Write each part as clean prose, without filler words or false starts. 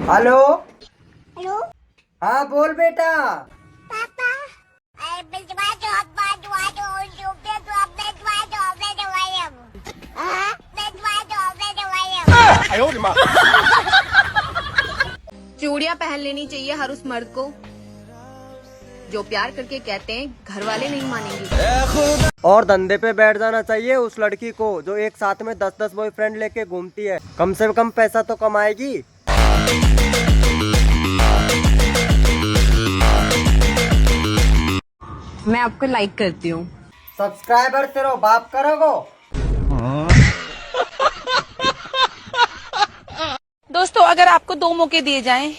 Hello. Hello हाँ बोल बेटा। पापा, अरे भिजवा दो, अब्बा दुआ दो, भिजवा दो, अब्बा दुआ दो, अब्बा दवाई अब। भिजवा दो, अब्बा दवाई अब। चूड़ियां पहन लेनी चाहिए हर उस मर्द को जो प्यार करके कहते हैं घर वाले नहीं मानेंगे। और धंधे पे बैठ जाना चाहिए उस लड़की को जो एक साथ में 10-10 बॉयफ्रेंड लेके घूमती है। कम से कम पैसा तो कमाएगी। मैं आपको लाइक करती हूँ। सब्सक्राइबर तेरो बाप करोगो। दोस्तों, अगर आपको 2 मौके दिए जाएं,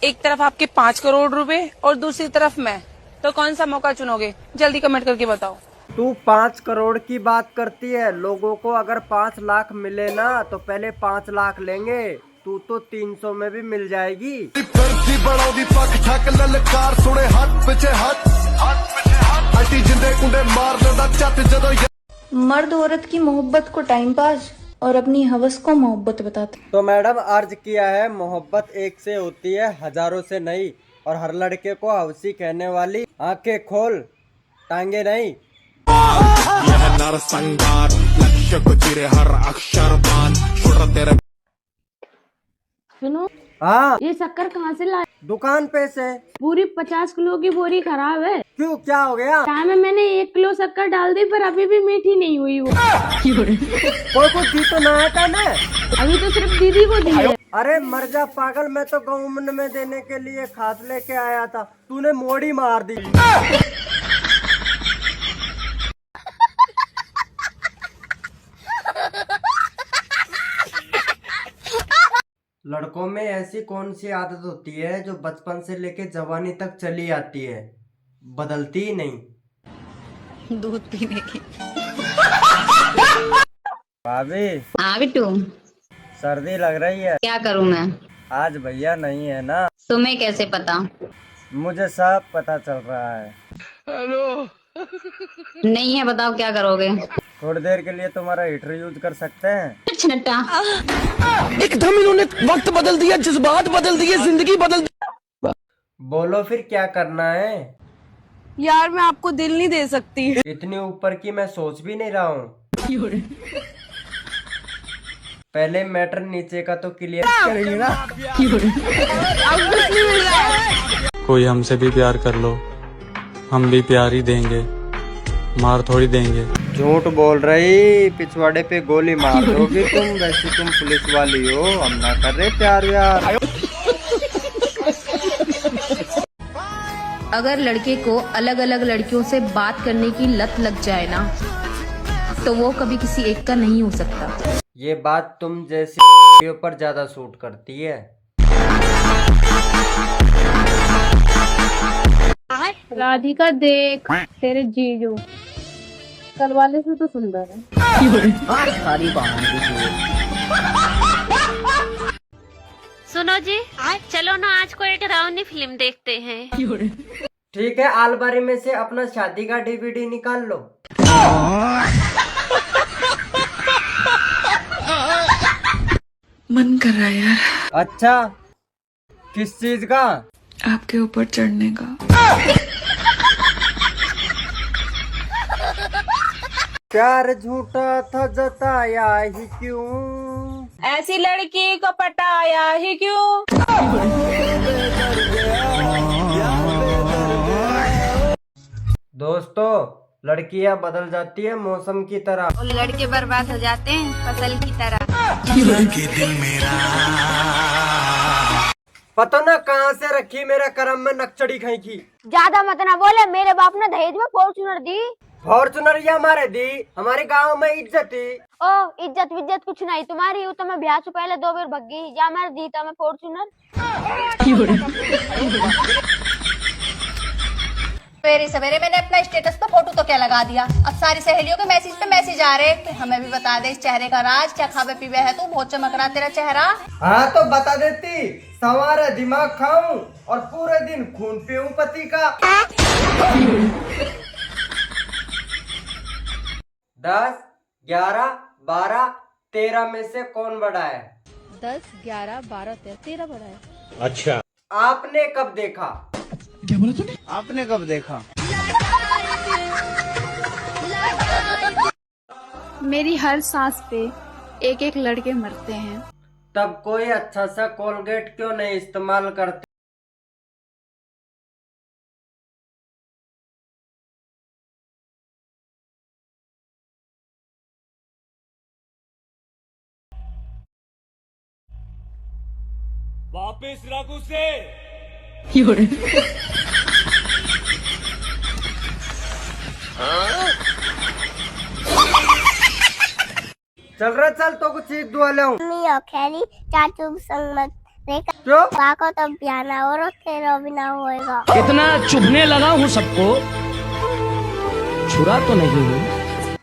एक तरफ आपके 5 करोड़ रुपए और दूसरी तरफ मैं, तो कौन सा मौका चुनोगे? जल्दी कमेंट करके बताओ। तू 5 करोड़ की बात करती है। लोगों को अगर 5 लाख मिले ना तो पहले 5 लाख लेंगे। तू तो 300 में भी मिल जाएगी। मर्द औरत की मोहब्बत को टाइम पास और अपनी हवस को मोहब्बत बताते। तो मैडम अर्ज किया है, मोहब्बत एक से होती है, हजारों से नहीं। और हर लड़के को हवसी कहने वाली आंखें खोल, टांगे नहीं। यह नरसंहार लक्ष्य को चिरे हर अक्षर बान शुर तेरे। सुनो, हाँ ये शक्कर कहाँ से लाए? दुकान पे से। पूरी 50 किलो की बोरी खराब है। क्यों, क्या हो गया? चाय में मैंने 1 किलो शक्कर डाल दी पर अभी भी मीठी नहीं हुई वो। कोई कुछ दी तो ना था ना? अभी तो सिर्फ दीदी को दी है। अरे मर जा पागल, मैं तो गवर्नमेंट में देने के लिए खाद लेके आया था, तूने मोड़ी मार दी। लड़कों में ऐसी कौन सी आदत होती है जो बचपन से लेके जवानी तक चली आती है, बदलती ही नहीं? दूध पीने की। भाभी। हाँ बिट्टू, सर्दी लग रही है। क्या करूँ मैं? आज भैया नहीं है ना। तुम्हें कैसे पता? मुझे सब पता चल रहा है। नहीं है, बताओ क्या करोगे? थोड़ी देर के लिए तुम्हारा हीटर यूज कर सकते हैं? छनट्टा, एकदम इन्होंने वक्त बदल दिया, जज्बात बदल दिए, जिंदगी बदल दी। बोलो फिर क्या करना है? यार, मैं आपको दिल नहीं दे सकती। इतनी ऊपर की मैं सोच भी नहीं रहा हूँ। पहले मैटर नीचे का तो क्लियर करेंगे ना। कोई हमसे भी प्यार कर लो, हम भी प्यार ही देंगे, मार थोड़ी देंगे। झूठ बोल रही, पिछवाड़े पे गोली मार दोगी तुम। वैसे तुम पुलिस वाली हो, हम ना कर रहे प्यार व्यार। अगर लड़के को अलग अलग लड़कियों से बात करने की लत लग जाए ना, तो वो कभी किसी एक का नहीं हो सकता। ये बात तुम जैसी पर ज्यादा सूट करती है। राधिका देख, तेरे जीजू कल वाले से तो सुंदर है। सुनो जी, चलो ना आज को एक डरावनी फिल्म देखते हैं। ठीक है, अलमारी में से अपना शादी का DVD निकाल लो। मन कर रहा है यार, अच्छा, किस चीज का? आपके ऊपर चढ़ने का। प्यार झूठा था जताया ही क्यों, ऐसी लड़की को पटाया ही क्यों? दोस्तों, लड़कियां बदल जाती है मौसम की तरह। और लड़के बर्बाद हो जाते हैं फसल की तरह। दिल मेरा पता ना कहाँ से रखी, मेरा करम में नक्चड़ी खाई की। ज्यादा मत ना बोले, मेरे बाप ने दहेज में फॉर्च्यूनर दी। फॉर्चुनर ये हमारे दी, हमारे गांव में इज्जत थी। ओ इज्जत विज्जत कुछ नहीं तुम्हारी। तो मैं ब्याह से पहले 2 बार भग गई, या मैं दी था मैं फॉर्च्यूनर। सवेरे सवेरे मैंने अपना स्टेटस पे फोटो तो क्या लगा दिया, अब सारी सहेलियों के मैसेज पे मैसेज आ रहे हैं। हमें भी बता दे इस चेहरे का राज, क्या खावे पीवे है तू, बहुत चमक रहा तेरा चेहरा। हाँ तो बता देती, सवारे दिमाग खाऊं और पूरे दिन खून पीऊं पति का। 10, 11, 12, 13 में से कौन बड़ा है? 10, 11, 12, 13 बड़ा है। अच्छा, आपने कब देखा? क्या बोला तूने? आपने कब देखा? मेरी हर सांस पे एक एक लड़के मरते हैं। तब कोई अच्छा सा कोलगेट क्यों नहीं इस्तेमाल करते? वापिस रख उसे। चल रहा चल तो कुछ चीज दुआ ले मम्मी और खेली चाचू संग मत देखा क्यों? पाको तो पियाना और तेरा भी ना होएगा। इतना चुभने लगा हूँ सबको, छुरा तो नहीं हूँ।